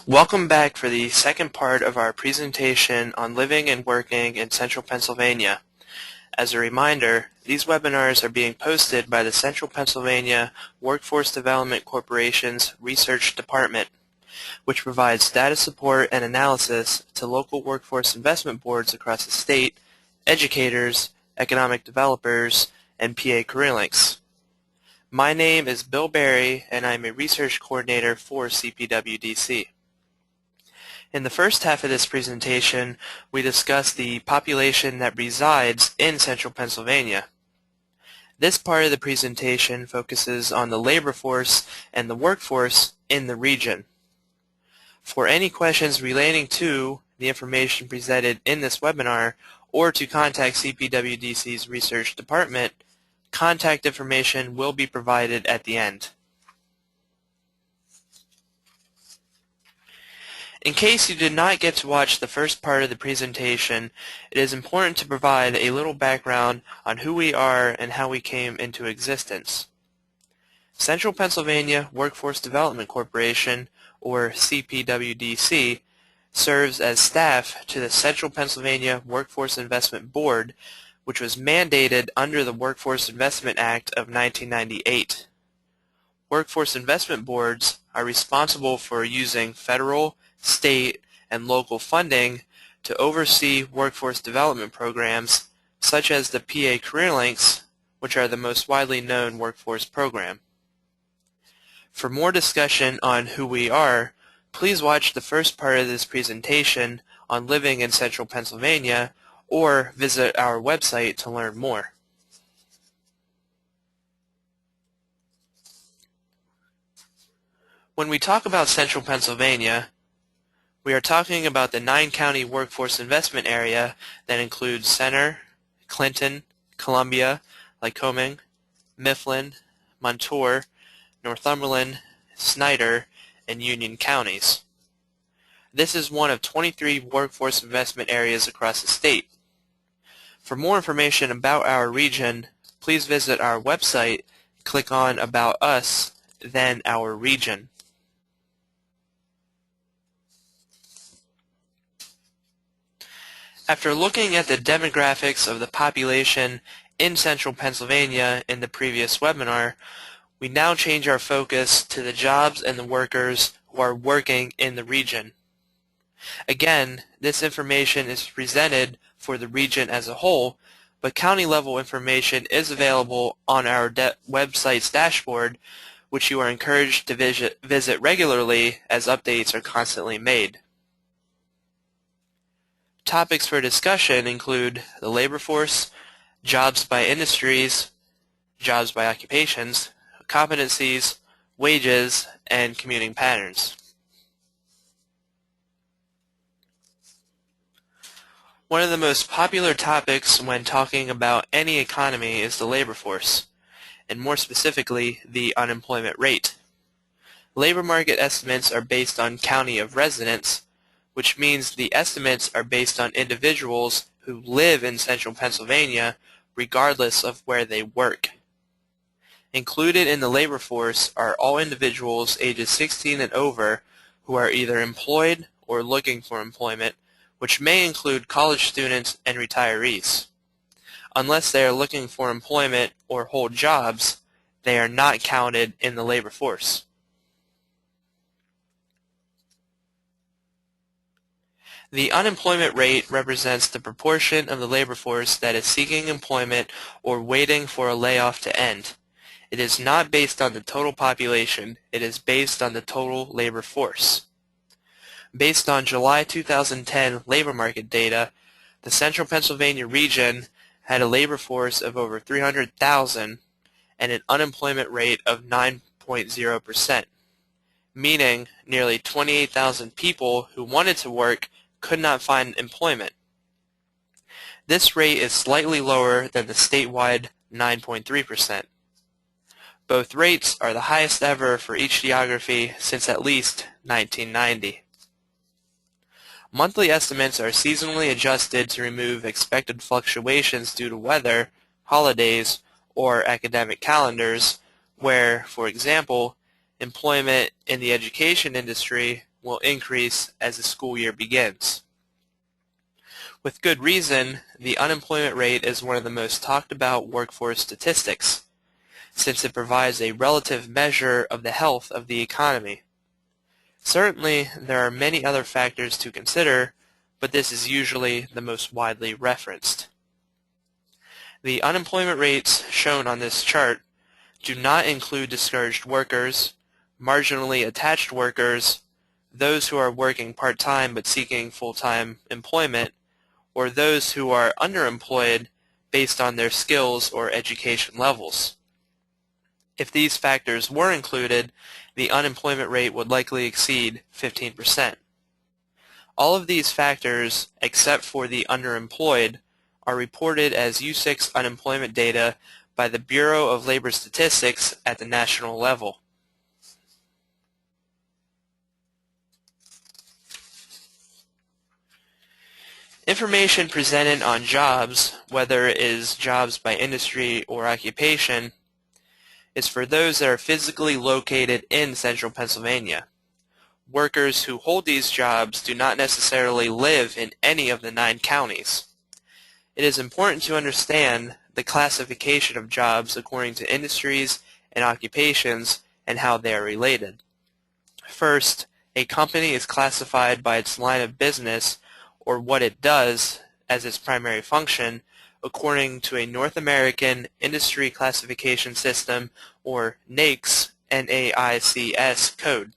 Welcome back for the second part of our presentation on living and working in Central Pennsylvania. As a reminder, these webinars are being posted by the Central Pennsylvania Workforce Development Corporation's Research Department, which provides data support and analysis to local workforce investment boards across the state, educators, economic developers, and PA Career Links. My name is Bill Berry, and I'm a research coordinator for CPWDC. In the first half of this presentation, we discussed the population that resides in Central Pennsylvania. This part of the presentation focuses on the labor force and the workforce in the region. For any questions relating to the information presented in this webinar or to contact CPWDC's Research Department, contact information will be provided at the end. In case you did not get to watch the first part of the presentation, it is important to provide a little background on who we are and how we came into existence. Central Pennsylvania Workforce Development Corporation, or CPWDC, serves as staff to the Central Pennsylvania Workforce Investment Board, which was mandated under the Workforce Investment Act of 1998. Workforce investment boards are responsible for using federal, state, and local funding to oversee workforce development programs such as the PA Career Links, which are the most widely known workforce program. For more discussion on who we are, please watch the first part of this presentation on living in Central Pennsylvania or visit our website to learn more. When we talk about Central Pennsylvania, we are talking about the 9-county workforce investment area that includes Center, Clinton, Columbia, Lycoming, Mifflin, Montour, Northumberland, Snyder, and Union counties. This is one of 23 workforce investment areas across the state. For more information about our region, please visit our website, click on About Us, then Our Region. After looking at the demographics of the population in Central Pennsylvania in the previous webinar, we now change our focus to the jobs and the workers who are working in the region. Again, this information is presented for the region as a whole, but county-level information is available on our website's dashboard, which you are encouraged to visit regularly as updates are constantly made. Topics for discussion include the labor force, jobs by industries, jobs by occupations, competencies, wages, and commuting patterns. One of the most popular topics when talking about any economy is the labor force, and more specifically, the unemployment rate. Labor market estimates are based on county of residence, which means the estimates are based on individuals who live in Central Pennsylvania regardless of where they work. Included in the labor force are all individuals ages 16 and over who are either employed or looking for employment, which may include college students and retirees. Unless they are looking for employment or hold jobs, they are not counted in the labor force. The unemployment rate represents the proportion of the labor force that is seeking employment or waiting for a layoff to end. It is not based on the total population, it is based on the total labor force. Based on July 2010 labor market data, the Central Pennsylvania region had a labor force of over 300,000 and an unemployment rate of 9.0%, meaning nearly 28,000 people who wanted to work could not find employment. This rate is slightly lower than the statewide 9.3%. Both rates are the highest ever for each geography since at least 1990. Monthly estimates are seasonally adjusted to remove expected fluctuations due to weather, holidays, or academic calendars, where, for example, employment in the education industry will increase as the school year begins. With good reason, the unemployment rate is one of the most talked about workforce statistics, since it provides a relative measure of the health of the economy. Certainly, there are many other factors to consider, but this is usually the most widely referenced. The unemployment rates shown on this chart do not include discouraged workers, marginally attached workers, those who are working part-time but seeking full-time employment, or those who are underemployed based on their skills or education levels. If these factors were included, the unemployment rate would likely exceed 15%. All of these factors, except for the underemployed, are reported as U6 unemployment data by the Bureau of Labor Statistics at the national level. Information presented on jobs, whether it is jobs by industry or occupation, is for those that are physically located in central Pennsylvania. Workers who hold these jobs do not necessarily live in any of the 9 counties. It is important to understand the classification of jobs according to industries and occupations and how they are related. First, a company is classified by its line of business or what it does as its primary function according to a North American Industry Classification System, or NAICS, N-A-I-C-S code.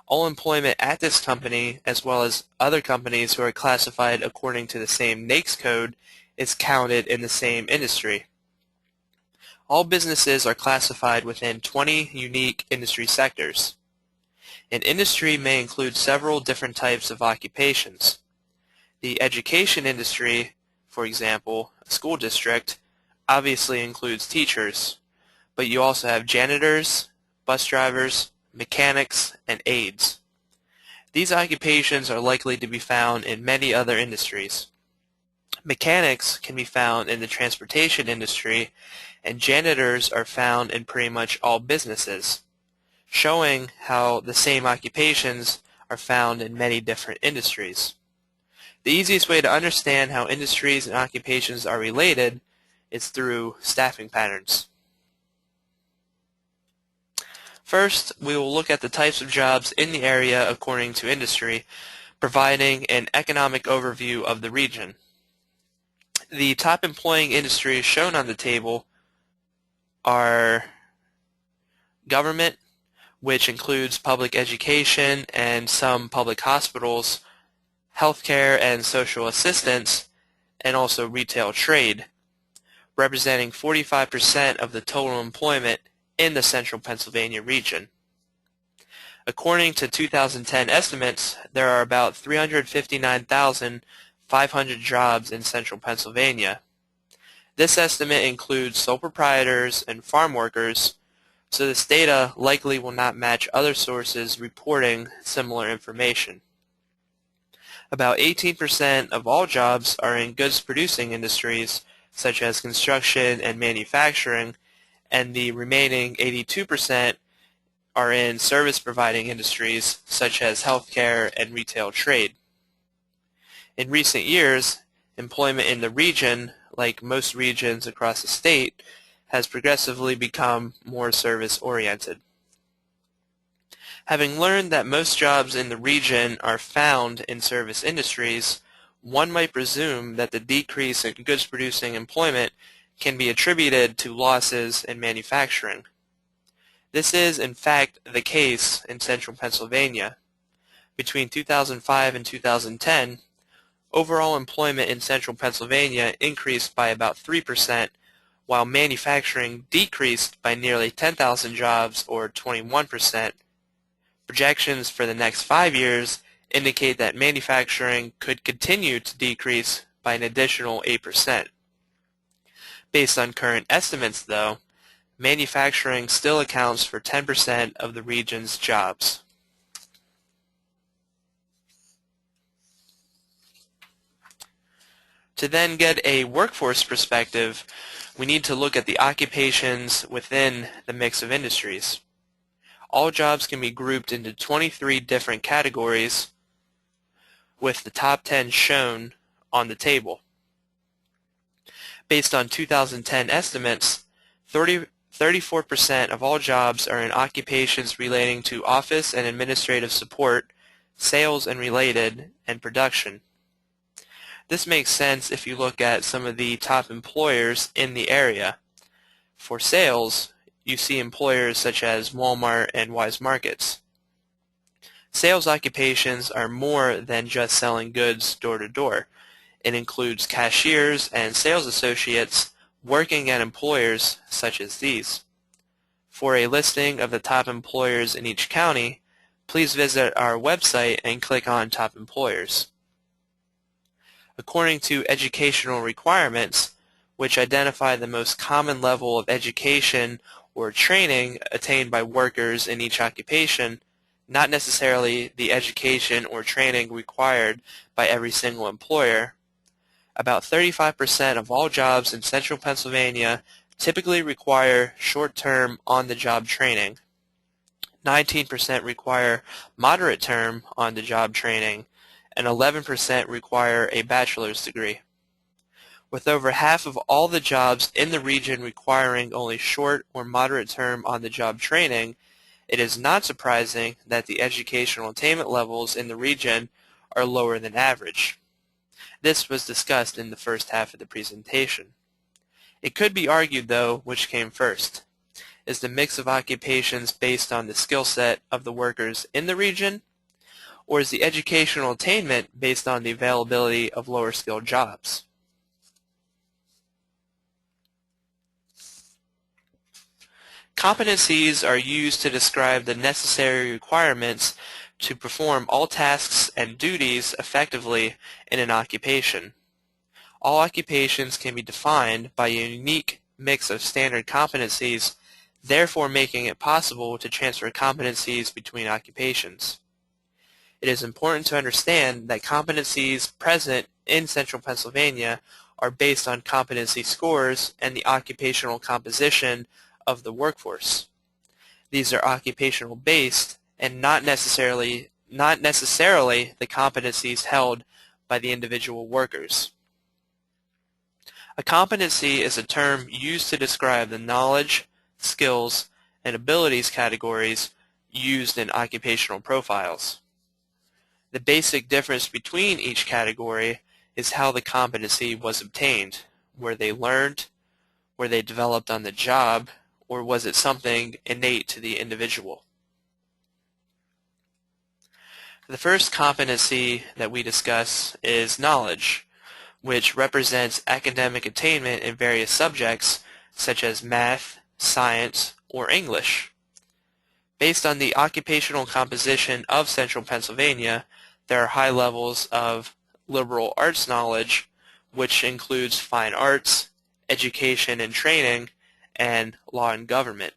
All employment at this company, as well as other companies who are classified according to the same NAICS code, is counted in the same industry. All businesses are classified within 20 unique industry sectors. An industry may include several different types of occupations. The education industry, for example, a school district, obviously includes teachers, but you also have janitors, bus drivers, mechanics, and aides. These occupations are likely to be found in many other industries. Mechanics can be found in the transportation industry, and janitors are found in pretty much all businesses, showing how the same occupations are found in many different industries. The easiest way to understand how industries and occupations are related is through staffing patterns. First, we will look at the types of jobs in the area according to industry, providing an economic overview of the region. The top employing industries shown on the table are government, which includes public education and some public hospitals, healthcare and social assistance, and also retail trade, representing 45% of the total employment in the central Pennsylvania region. According to 2010 estimates, there are about 359,500 jobs in central Pennsylvania. This estimate includes sole proprietors and farm workers, so this data likely will not match other sources reporting similar information. About 18% of all jobs are in goods-producing industries, such as construction and manufacturing, and the remaining 82% are in service-providing industries, such as healthcare and retail trade. In recent years, employment in the region, like most regions across the state, has progressively become more service-oriented. Having learned that most jobs in the region are found in service industries, one might presume that the decrease in goods-producing employment can be attributed to losses in manufacturing. This is, in fact, the case in central Pennsylvania. Between 2005 and 2010, overall employment in central Pennsylvania increased by about 3%, while manufacturing decreased by nearly 10,000 jobs, or 21%. Projections for the next 5 years indicate that manufacturing could continue to decrease by an additional 8%. Based on current estimates, though, manufacturing still accounts for 10% of the region's jobs. To then get a workforce perspective, we need to look at the occupations within the mix of industries. All jobs can be grouped into 23 different categories, with the top 10 shown on the table. Based on 2010 estimates, 34% of all jobs are in occupations relating to office and administrative support, sales and related, and production. This makes sense if you look at some of the top employers in the area. For sales, you see employers such as Walmart and Weis Markets. Sales occupations are more than just selling goods door to door. It includes cashiers and sales associates working at employers such as these. For a listing of the top employers in each county, please visit our website and click on Top Employers. According to educational requirements, which identify the most common level of education or training attained by workers in each occupation, not necessarily the education or training required by every single employer, about 35% of all jobs in central Pennsylvania typically require short-term on-the-job training. 19% require moderate-term on-the-job training, and 11% require a bachelor's degree. With over half of all the jobs in the region requiring only short or moderate-term on-the-job training, it is not surprising that the educational attainment levels in the region are lower than average. This was discussed in the first half of the presentation. It could be argued, though, which came first. Is the mix of occupations based on the skill set of the workers in the region, or is the educational attainment based on the availability of lower-skilled jobs? Competencies are used to describe the necessary requirements to perform all tasks and duties effectively in an occupation. All occupations can be defined by a unique mix of standard competencies, therefore making it possible to transfer competencies between occupations. It is important to understand that competencies present in central Pennsylvania are based on competency scores and the occupational composition of the workforce. These are occupational based and not necessarily the competencies held by the individual workers. A competency is a term used to describe the knowledge, skills, and abilities categories used in occupational profiles. The basic difference between each category is how the competency was obtained. Were they learned? Were they developed on the job? Or was it something innate to the individual? The first competency that we discuss is knowledge, which represents academic attainment in various subjects such as math, science, or English. Based on the occupational composition of central Pennsylvania, there are high levels of liberal arts knowledge, which includes fine arts, education and training, and law and government.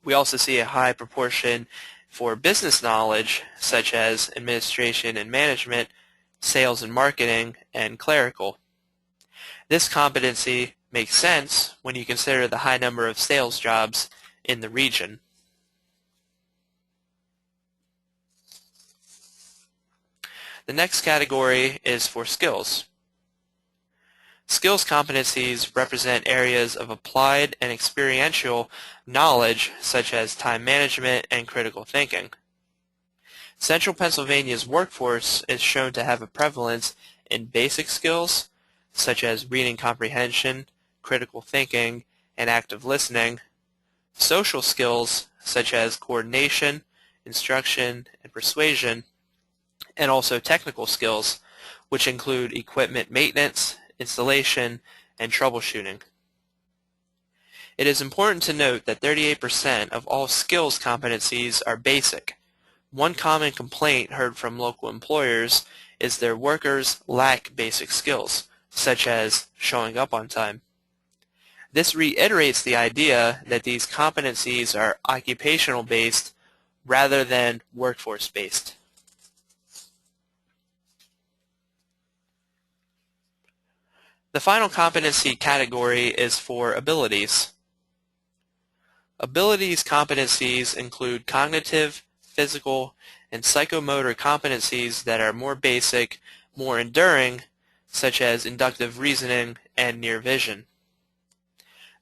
We also see a high proportion for business knowledge, such as administration and management, sales and marketing, and clerical. This competency makes sense when you consider the high number of sales jobs in the region. The next category is for skills. Skills competencies represent areas of applied and experiential knowledge such as time management and critical thinking. Central Pennsylvania's workforce is shown to have a prevalence in basic skills such as reading comprehension, critical thinking, and active listening, social skills such as coordination, instruction, and persuasion, and also technical skills, which include equipment maintenance, installation, and troubleshooting. It is important to note that 38% of all skills competencies are basic. One common complaint heard from local employers is their workers lack basic skills, such as showing up on time. This reiterates the idea that these competencies are occupational-based rather than workforce-based. The final competency category is for abilities. Abilities competencies include cognitive, physical, and psychomotor competencies that are more basic, more enduring, such as inductive reasoning and near vision.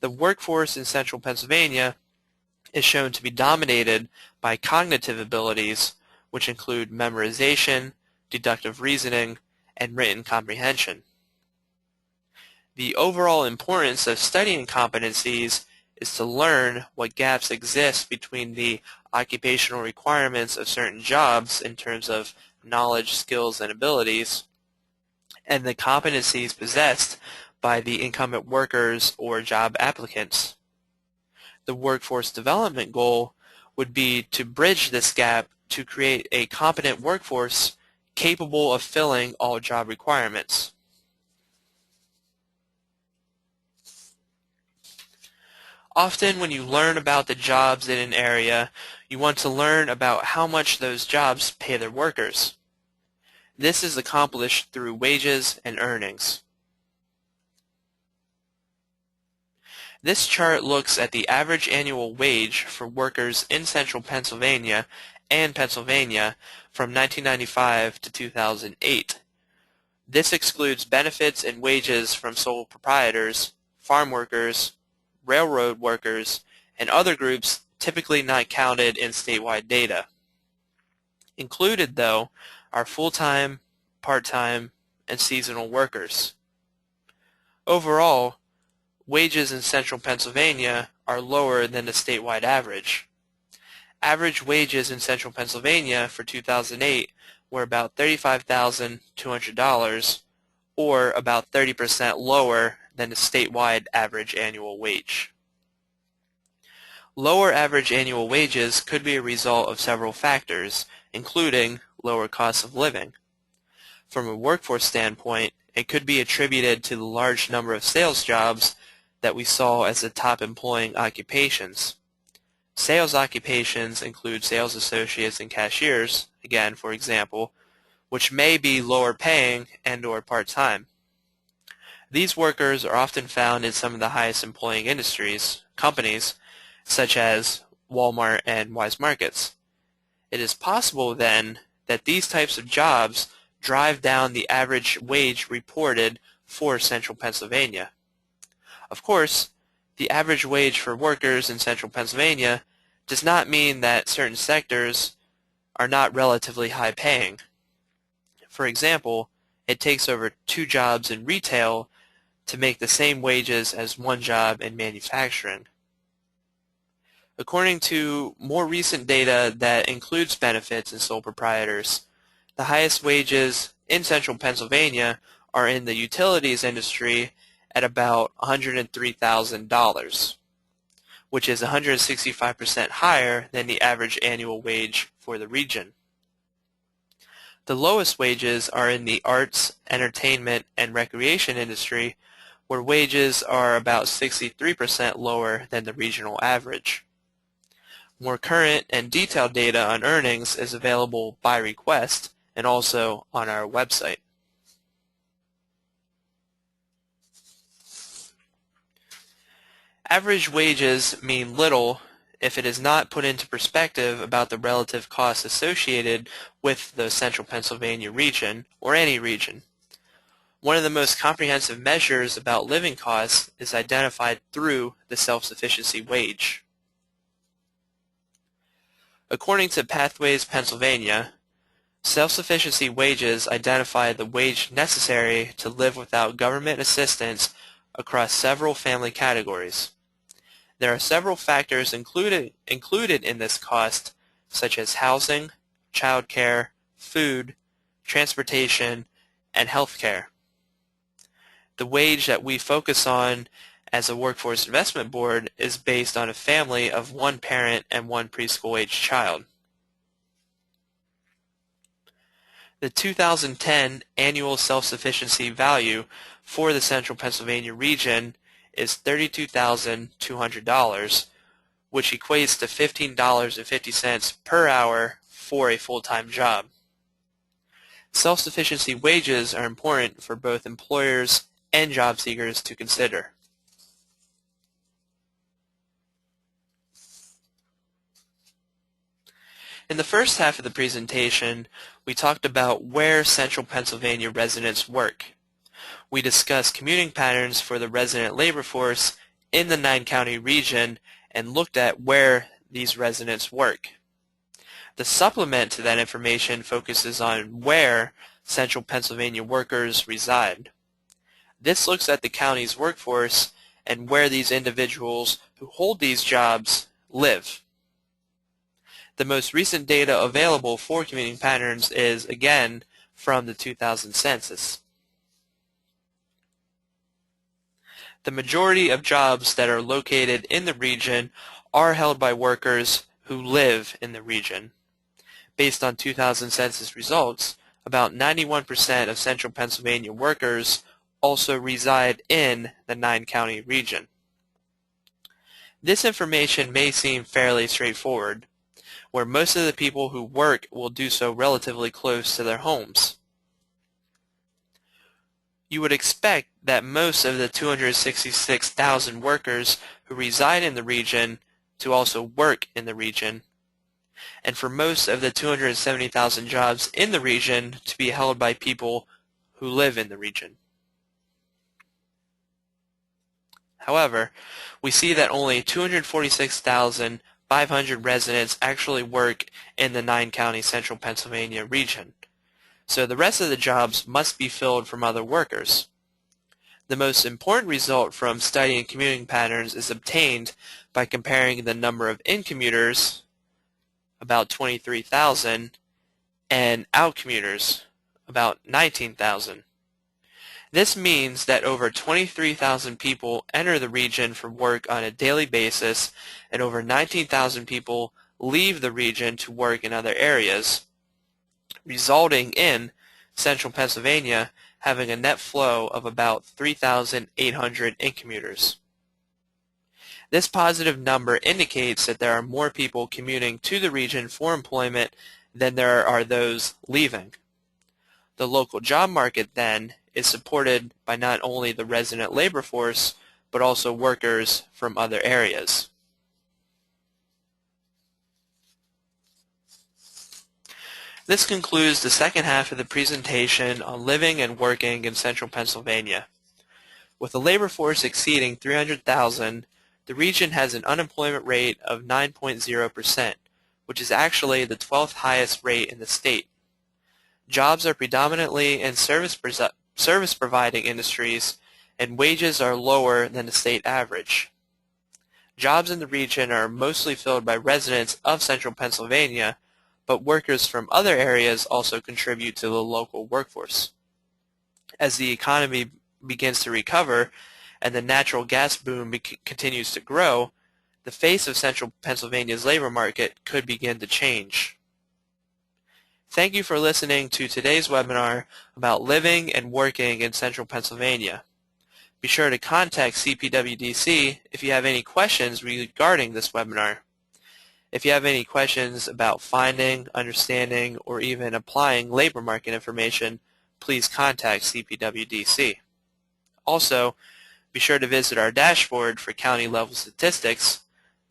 The workforce in central Pennsylvania is shown to be dominated by cognitive abilities, which include memorization, deductive reasoning, and written comprehension. The overall importance of studying competencies is to learn what gaps exist between the occupational requirements of certain jobs in terms of knowledge, skills, and abilities, and the competencies possessed by the incumbent workers or job applicants. The workforce development goal would be to bridge this gap to create a competent workforce capable of filling all job requirements. Often when you learn about the jobs in an area, you want to learn about how much those jobs pay their workers. This is accomplished through wages and earnings. This chart looks at the average annual wage for workers in central Pennsylvania and Pennsylvania from 1995 to 2008. This excludes benefits and wages from sole proprietors, farm workers, railroad workers, and other groups typically not counted in statewide data. Included, though, are full-time, part-time, and seasonal workers. Overall, wages in central Pennsylvania are lower than the statewide average. Average wages in central Pennsylvania for 2008 were about $35,200, or about 30% lower than the statewide average annual wage. Lower average annual wages could be a result of several factors, including lower costs of living. From a workforce standpoint, it could be attributed to the large number of sales jobs that we saw as the top employing occupations. Sales occupations include sales associates and cashiers, again for example, which may be lower paying and/or part-time. These workers are often found in some of the highest employing companies, such as Walmart and Weis Markets. It is possible then that these types of jobs drive down the average wage reported for central Pennsylvania. Of course, the average wage for workers in central Pennsylvania does not mean that certain sectors are not relatively high paying. For example, it takes over 2 jobs in retail to make the same wages as 1 job in manufacturing. According to more recent data that includes benefits and sole proprietors, the highest wages in central Pennsylvania are in the utilities industry at about $103,000, which is 165% higher than the average annual wage for the region. The lowest wages are in the arts, entertainment, and recreation industry, where wages are about 63% lower than the regional average. More current and detailed data on earnings is available by request and also on our website. Average wages mean little if it is not put into perspective about the relative costs associated with the central Pennsylvania region or any region. One of the most comprehensive measures about living costs is identified through the self-sufficiency wage. According to Pathways Pennsylvania, self-sufficiency wages identify the wage necessary to live without government assistance across several family categories. There are several factors included in this cost, such as housing, childcare, food, transportation, and health care. The wage that we focus on as a Workforce Investment Board is based on a family of 1 parent and 1 preschool-age child. The 2010 annual self-sufficiency value for the central Pennsylvania region is $32,200, which equates to $15.50 per hour for a full-time job. Self-sufficiency wages are important for both employers and job seekers to consider. In the first half of the presentation, we talked about where Central Pennsylvania residents work. We discussed commuting patterns for the resident labor force in the 9-county region and looked at where these residents work. The supplement to that information focuses on where Central Pennsylvania workers reside. This looks at the county's workforce and where these individuals who hold these jobs live. The most recent data available for commuting patterns is, again, from the 2000 census. The majority of jobs that are located in the region are held by workers who live in the region. Based on 2000 census results, about 91% of Central Pennsylvania workers also reside in the 9-county region. This information may seem fairly straightforward, where most of the people who work will do so relatively close to their homes. You would expect that most of the 266,000 workers who reside in the region to also work in the region, and for most of the 270,000 jobs in the region to be held by people who live in the region. However, we see that only 246,500 residents actually work in the 9-county Central Pennsylvania region, so the rest of the jobs must be filled from other workers. The most important result from studying commuting patterns is obtained by comparing the number of in-commuters, about 23,000, and out-commuters, about 19,000. This means that over 23,000 people enter the region for work on a daily basis, and over 19,000 people leave the region to work in other areas, resulting in Central Pennsylvania having a net flow of about 3,800 in-commuters. This positive indicators indicates that there are more people commuting to the region for employment than there are those leaving. The local job market, then, is supported by not only the resident labor force, but also workers from other areas. This concludes the second half of the presentation on living and working in Central Pennsylvania. With a labor force exceeding 300,000, the region has an unemployment rate of 9.0%, which is actually the 12th highest rate in the state. Jobs are predominantly in service-providing industries, and wages are lower than the state average. Jobs in the region are mostly filled by residents of Central Pennsylvania, but workers from other areas also contribute to the local workforce. As the economy begins to recover and the natural gas boom continues to grow, the face of Central Pennsylvania's labor market could begin to change. Thank you for listening to today's webinar about living and working in Central Pennsylvania. Be sure to contact CPWDC if you have any questions regarding this webinar. If you have any questions about finding, understanding, or even applying labor market information, please contact CPWDC. Also, be sure to visit our dashboard for county-level statistics,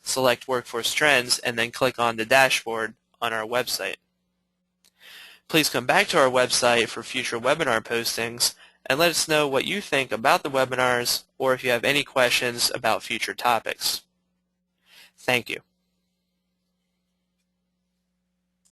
select Workforce Trends, and then click on the dashboard on our website. Please come back to our website for future webinar postings and let us know what you think about the webinars or if you have any questions about future topics. Thank you.